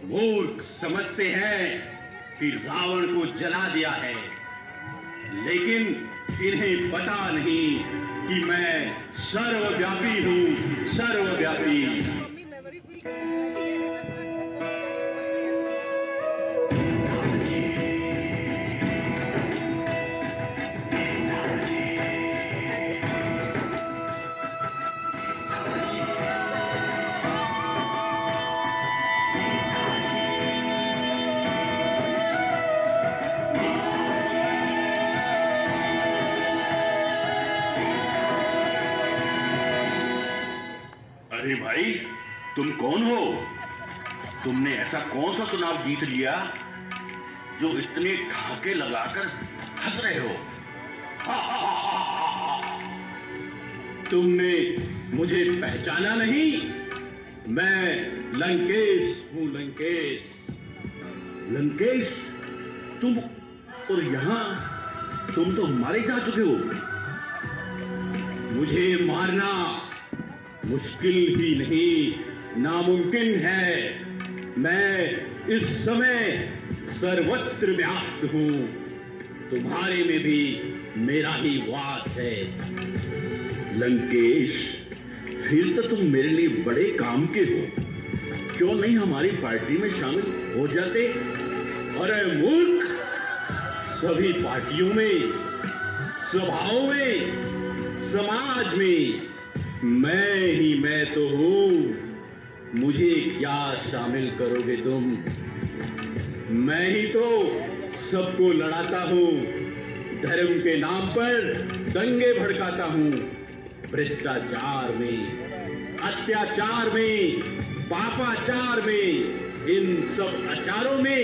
मूर्ख समझते हैं कि रावण को जला दिया है, लेकिन इन्हें पता नहीं कि मैं सर्वव्यापी हूँ, सर्वव्यापी। अरे भाई, तुम कौन हो? तुमने ऐसा कौन सा चुनाव जीत लिया जो इतने ठहाके लगाकर हंस रहे हो? तुमने मुझे पहचाना नहीं? मैं लंकेश हूँ, लंकेश। लंकेश, तुम और यहाँ तुम तो मारे जा चुके हो। मुझे मारना मुश्किल ही नहीं, नामुमकिन है। मैं इस समय सर्वत्र व्याप्त हूं। तुम्हारे में भी मेरा ही वास है। लंकेश, फिर तो तुम मेरे लिए बड़े काम के हो। क्यों नहीं हमारी पार्टी में शामिल हो जाते? अरे मूर्ख, सभी पार्टियों में, सभाओं में, समाज में मैं तो हूं। मुझे क्या शामिल करोगे तुम? मैं ही तो सबको लड़ाता हूं, धर्म के नाम पर दंगे भड़काता हूं। भ्रष्टाचार में, अत्याचार में, पापाचार में, इन सब आचारों में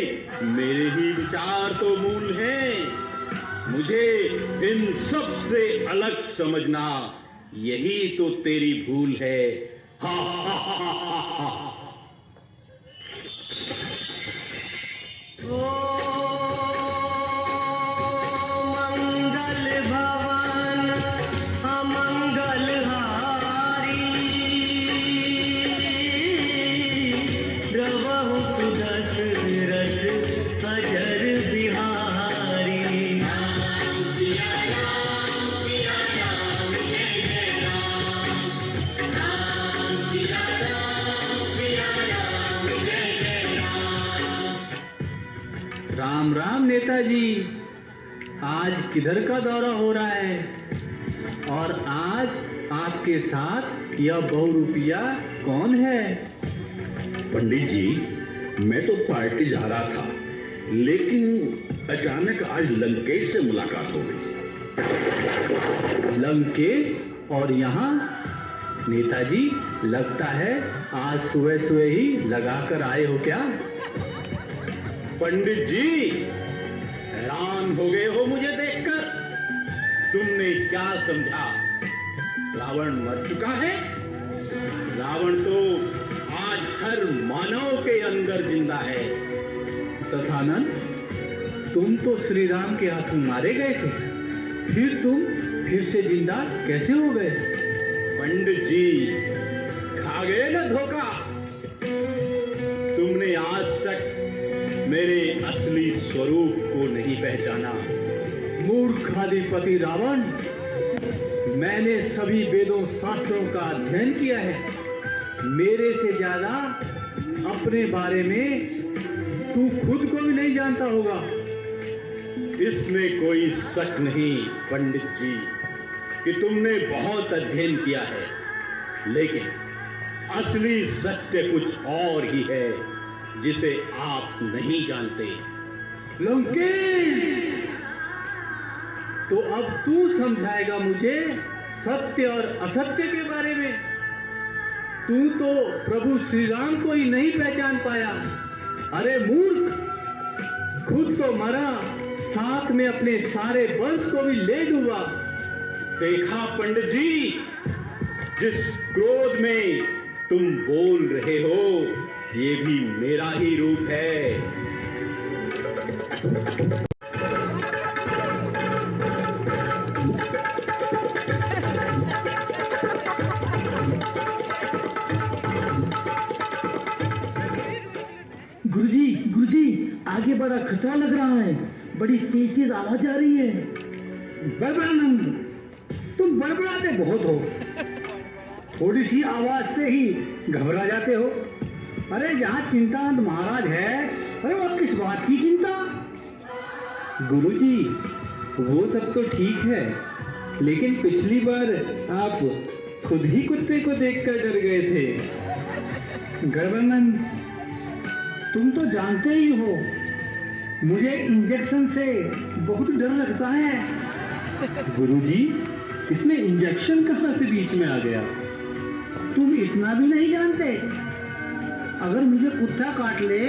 मेरे ही विचार तो मूल हैं। मुझे इन सब से अलग समझना, यही तो तेरी भूल है। हा हा हा हा हा। मंगल भवन अमंगल हारी, द्रवहु सुदशरथ अजर बिहारी। राम राम नेताजी, आज किधर का दौरा हो रहा है? और आज आपके साथ यह बहुरूपिया कौन है? पंडित जी, मैं तो पार्टी जा रहा था, लेकिन अचानक आज लंकेश से मुलाकात हो गई। लंकेश और यहाँ? नेताजी, लगता है आज सुबह सुबह ही लगा कर आए हो क्या? पंडित जी, हैरान हो गए हो मुझे देखकर? तुमने क्या समझा? रावण मर चुका है? रावण तो आज हर मानव के अंदर जिंदा है। दशानन, तुम तो श्री राम के हाथों मारे गए थे, फिर तुम फिर से जिंदा कैसे हो गए? पंडित जी, खा गए ना धोखा। तुमने आज तक मेरे असली स्वरूप को नहीं पहचाना। मूर्खाधिपति रावण, मैंने सभी वेदों शास्त्रों का अध्ययन किया है। मेरे से ज्यादा अपने बारे में तू खुद को भी नहीं जानता होगा। इसमें कोई शक नहीं पंडित जी कि तुमने बहुत अध्ययन किया है, लेकिन असली सत्य कुछ और ही है जिसे आप नहीं जानते। लंकेश, तो अब तू समझाएगा मुझे सत्य और असत्य के बारे में। तू तो प्रभु श्री राम को ही नहीं पहचान पाया। अरे मूर्ख, खुद तो मरा, साथ में अपने सारे वंश को भी ले डूबा। देखा पंडित जी, जिस क्रोध में तुम बोल रहे हो ये भी मेरा ही रूप है। गुरुजी, आगे बड़ा खतरा लग रहा है। बड़ी तेज तेज आवाज आ रही है। बड़बड़ानंद, तुम बड़बड़ाते बहुत हो। थोड़ी सी आवाज से ही घबरा जाते हो। अरे यहाँ चिंतानंद महाराज है, अरे वो किस बात की चिंता? गुरुजी, वो सब तो ठीक है, लेकिन पिछली बार आप खुद ही कुत्ते को देखकर डर गए थे। गड़बड़ानंद, तुम तो जानते ही हो मुझे इंजेक्शन से बहुत डर लगता है। गुरुजी, इसमें इंजेक्शन कहाँ से बीच में आ गया? तुम इतना भी नहीं जानते? अगर मुझे कुत्ता काट ले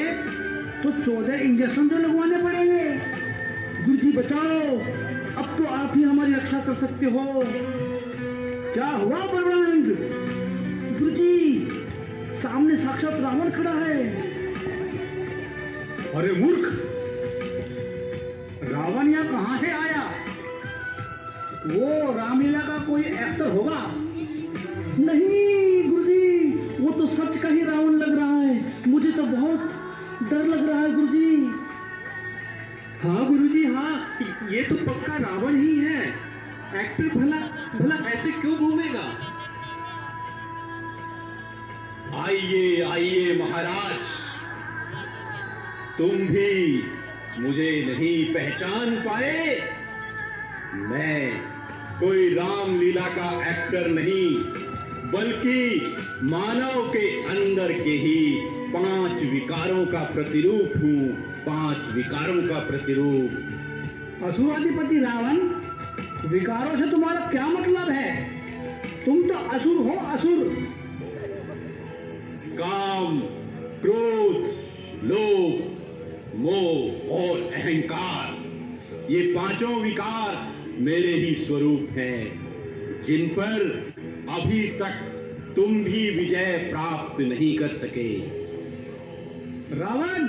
तो 14 इंजेक्शन तो लगवाने पड़ेंगे। गुरुजी बचाओ, अब तो आप ही हमारी रक्षा कर सकते हो। क्या हुआ बलवंत? गुरुजी, सामने साक्षात रावण खड़ा है। अरे मूर्ख, रावण यहाँ कहाँ से आया? वो रामलीला का कोई एक्टर होगा? नहीं गुरुजी, वो तो सच का ही रावण लग रहा है। मुझे तो बहुत डर लग रहा है गुरुजी। हाँ गुरुजी, हाँ, ये तो पक्का रावण ही है। एक्टर भला भला ऐसे क्यों घूमेगा? आइए आइए महाराज, तुम भी मुझे नहीं पहचान पाए? मैं कोई रामलीला का एक्टर नहीं, बल्कि मानव के अंदर के ही 5 विकारों का प्रतिरूप हूँ। 5 विकारों का प्रतिरूप। असुराधिपति रावण, विकारों से तुम्हारा क्या मतलब है? तुम तो असुर हो, असुर। काम, क्रोध, लोभ, मोह और अहंकार, ये 5 विकार मेरे ही स्वरूप हैं, जिन पर अभी तक तुम भी विजय प्राप्त नहीं कर सके। रावण,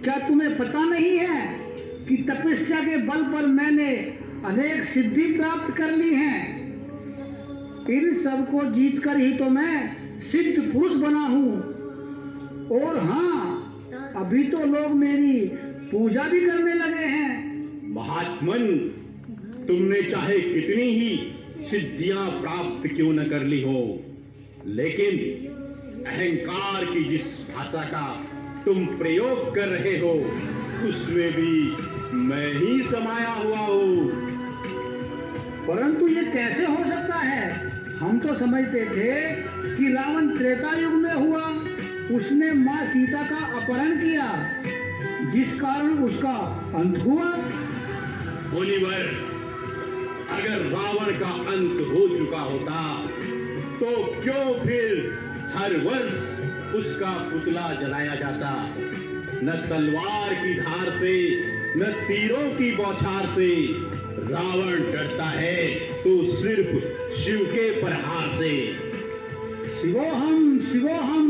क्या तुम्हें पता नहीं है कि तपस्या के बल पर मैंने अनेक सिद्धि प्राप्त कर ली हैं? इन सबको जीतकर ही तो मैं सिद्ध पुरुष बना हूँ। और हाँ, अभी तो लोग मेरी पूजा भी करने लगे हैं। महात्मन, तुमने चाहे कितनी ही सिद्धियां प्राप्त क्यों न कर ली हो, लेकिन अहंकार की जिस भाषा का तुम प्रयोग कर रहे हो, उसमें भी मैं ही समाया हुआ हूँ। परंतु ये कैसे हो सकता है? हम तो समझते थे कि रावण त्रेता युग में हुआ। उसने माँ सीता का अपहरण किया, जिस कारण उसका अंत हुआ। मुनिवर, अगर रावण का अंत हो चुका होता तो क्यों फिर हर वर्ष उसका पुतला जलाया जाता? न तलवार की धार से, न तीरों की बौछार से रावण डरता है तो सिर्फ शिव के प्रहार से। शिवोहम शिवोहम,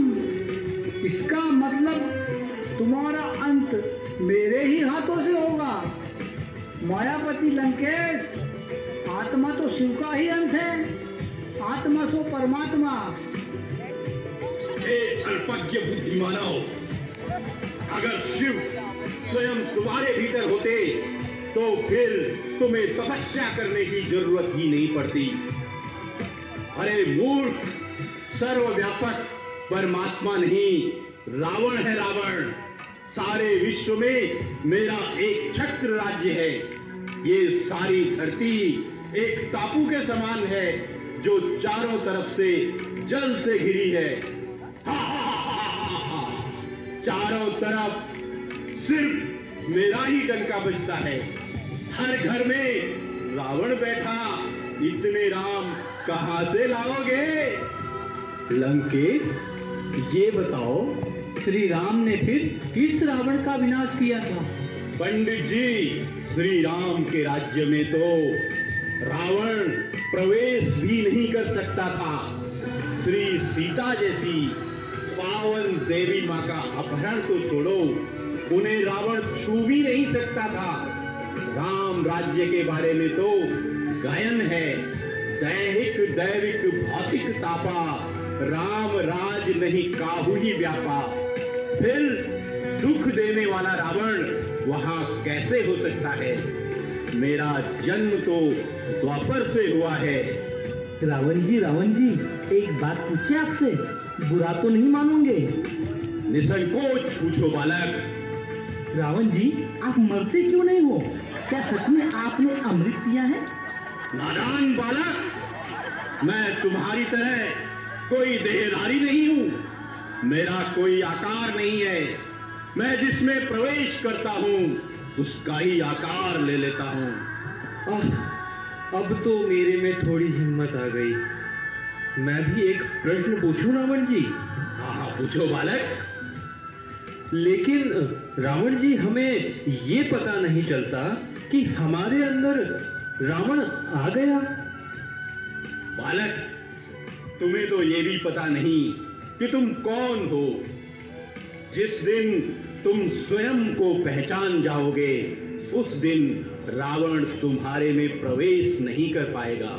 इसका मतलब तुम्हारा अंत मेरे ही हाथों से होगा। मायापति लंकेश, आत्मा तो शिव का ही अंश है। आत्मा सो परमात्मा। हे अल्पज्ञ बुद्धिमानों, अगर शिव स्वयं तुम्हारे भीतर होते तो फिर तुम्हें तपस्या करने की जरूरत ही नहीं पड़ती। अरे मूर्ख, सर्वव्यापक परमात्मा नहीं, रावण है रावण। सारे विश्व में मेरा एक छत्र राज्य है। ये सारी धरती एक टापू के समान है जो चारों तरफ से जल से घिरी है। चारों तरफ सिर्फ मेरा ही डंका बजता है। हर घर में रावण बैठा, इतने राम कहां से लाओगे? लंकेश, ये बताओ, श्री राम ने फिर किस रावण का विनाश किया था? पंडित जी, श्री राम के राज्य में तो रावण प्रवेश भी नहीं कर सकता था। श्री सीता जैसी पावन देवी माँ का अपहरण तो छोड़ो, उन्हें रावण छू भी नहीं सकता था। राम राज्य के बारे में तो गायन है, दैहिक दैविक भौतिक तापा, राम राज नहीं काहू ही व्यापा। फिर दुख देने वाला रावण वहां कैसे हो सकता है? मेरा जन्म तो द्वापर से हुआ है। रावण जी, एक बात पूछे आपसे, बुरा तो नहीं मानोगे? निसंकोच पूछो बालक। रावण जी, आप मरते क्यों नहीं हो? क्या सच में आपने अमृत पिया है? नादान बालक, मैं तुम्हारी तरह कोई देहधारी नहीं हूँ। मेरा कोई आकार नहीं है। मैं जिसमें प्रवेश करता हूँ उसका ही आकार ले लेता हूँ। अब तो मेरे में थोड़ी हिम्मत आ गई। मैं भी एक प्रश्न पूछूं रावण जी? हाँ, पूछो बालक। लेकिन रावण जी, हमें ये पता नहीं चलता कि हमारे अंदर रावण आ गया। बालक, तुम्हें तो ये भी पता नहीं कि तुम कौन हो। जिस दिन तुम स्वयं को पहचान जाओगे, उस दिन रावण तुम्हारे में प्रवेश नहीं कर पाएगा।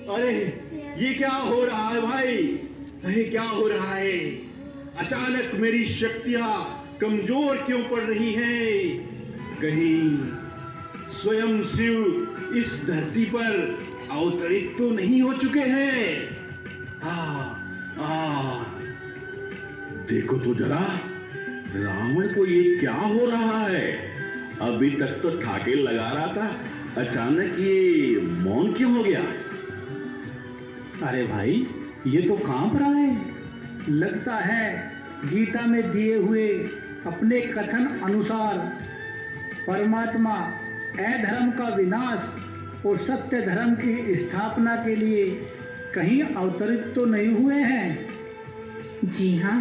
अरे ये क्या हो रहा है भाई? अरे क्या हो रहा है? अचानक मेरी शक्तियां कमजोर क्यों पड़ रही हैं? कहीं स्वयं शिव इस धरती पर अवतरित तो नहीं हो चुके हैं? देखो तो जरा, रावण को ये क्या हो रहा है? अभी तक तो ठाके लगा रहा था, अचानक ये मौन क्यों हो गया? अरे भाई, ये तो कांप रहा है। लगता है गीता में दिए हुए अपने कथन अनुसार परमात्मा अधर्म का विनाश और सत्य धर्म की स्थापना के लिए कहीं अवतरित तो नहीं हुए हैं। जी हाँ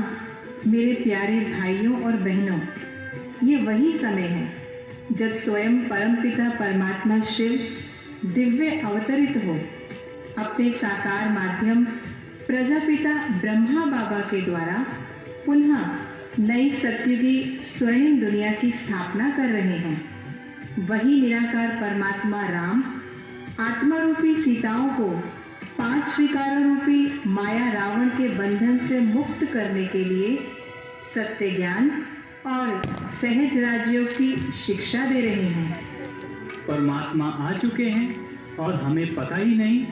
मेरे प्यारे भाइयों और बहनों, ये वही समय है जब स्वयं परमपिता परमात्मा शिव दिव्य अवतरित हो, अपने साकार माध्यम प्रजापिता ब्रह्मा बाबा के द्वारा पुनः नई सत्युगी स्वयं दुनिया की स्थापना कर रहे हैं। वही निराकार परमात्मा राम आत्मा रूपी सीताओं को 5 विकारों रूपी माया रावण के बंधन से मुक्त करने के लिए सत्य ज्ञान और सहज राजयोग की शिक्षा दे रहे हैं। परमात्मा आ चुके हैं और हमें पता ही नहीं,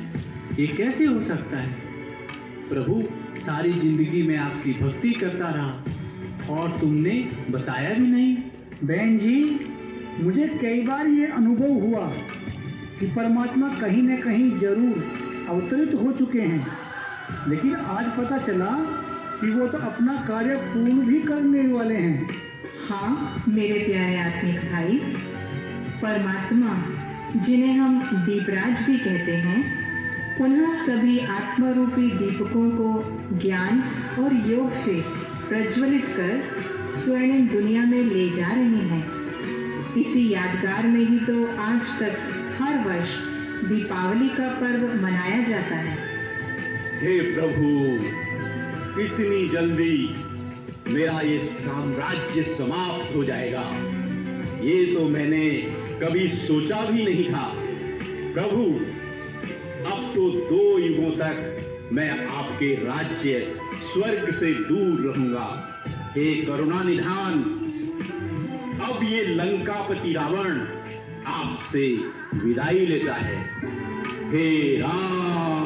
ये कैसे हो सकता है? प्रभु, सारी जिंदगी में आपकी भक्ति करता रहा और तुमने बताया भी नहीं। बहन जी, मुझे कई बार ये अनुभव हुआ कि परमात्मा कहीं न कहीं जरूर अवतरित हो चुके हैं, लेकिन आज पता चला कि वो तो अपना कार्य पूर्ण भी करने वाले हैं। हाँ मेरे प्यारे आत्मिक भाई, परमात्मा जिन्हें हम दीपराज भी कहते हैं, पुनः सभी आत्मा रूपी दीपकों को ज्ञान और योग से प्रज्वलित कर स्वयं दुनिया में ले जा रहे हैं। इसी यादगार में ही तो आज तक हर वर्ष दीपावली का पर्व मनाया जाता है। हे प्रभु, इतनी जल्दी मेरा ये साम्राज्य समाप्त हो जाएगा, ये तो मैंने कभी सोचा भी नहीं था। प्रभु, अब तो 2 युगों तक मैं आपके राज्य स्वर्ग से दूर रहूंगा। हे करुणा निधान, अब ये लंकापति रावण आपसे विदाई लेता है। हे राम।